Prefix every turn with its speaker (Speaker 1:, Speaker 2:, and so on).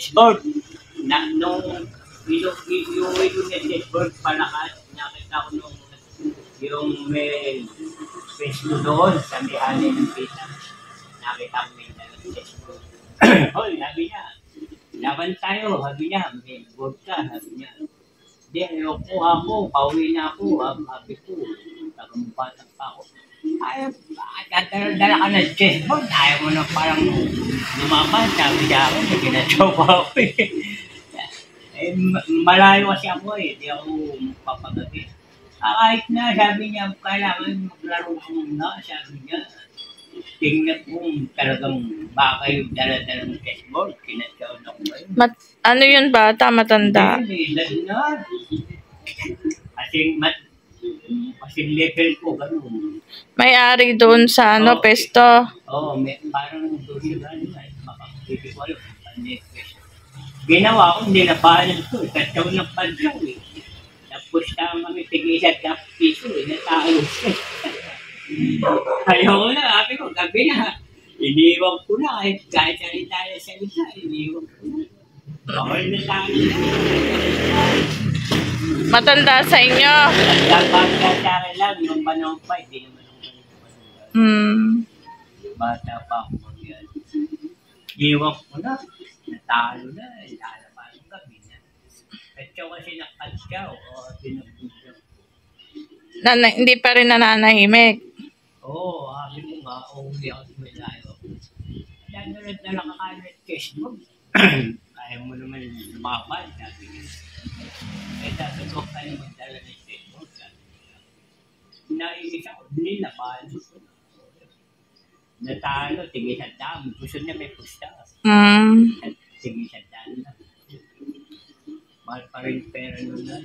Speaker 1: chessboard. Nung iuwi ko ng chessboard palakas, nakita ko nung yung may pesto doon sa may alay ng pita. Nakita ko may dalang chessboard. Hoy, sabi niya, laban tayo, sabi niya, may board ka, sabi niya. Hindi, ayoko ako, pauwi na ako, sabi ko, tagamupatan pa ako. Ayaw, dala ka ng chessboard, ayaw mo na parang lumaban, sabi niya ako, may ginagawa ako malayo kasi ako di ako magpapagabi. Kahit na, sabi niya, kailangan maglaro ko muna, sabi niya. Tingnan kung talagang baka yung dala-dala ng chessboard, kinatsaw na ko ngayon.
Speaker 2: Ano yun, bata? Matanda?
Speaker 1: Hindi, na. Kasing level ko, gano'n.
Speaker 2: May-ari doon sa pesto?
Speaker 1: Oo, parang doon yung makakasiti ko alam. Ginawa ko, hindi na paalam ko. Katsaw ng padyaw Tapos kami tig-isat ka piso natalo ko. Ayaw ko na, sabi ko, gabi na. Iniwan ko na, kahit tayo sa isa, iniwan ko na. Okay na tayo na.
Speaker 2: Matanda sa inyo?
Speaker 1: Dapat ka sa akin lang, yung panahon pa, hindi naman ang panahon. Bata pa ako mag-yan. Iniwan ko na, natalo na, lalaman ng gabi na. Katsaw kasi nakatsaw, o pinagpusyaw.
Speaker 2: Hindi pa rin nananahimik?
Speaker 1: Oo, sabi ko nga, uuwi ako sa malayo. Dahil na nakakain ng chessboard. Kaya mo naman lumaban, sabi niya. Eh, sabi ko, kaya magdala ng chessboard, sabi niya. Nainis ako, nilaban. Natalo, tingin sa dam. Gusto niya may pusta. Tingin sa dam. Mahal pa rin pera nun na.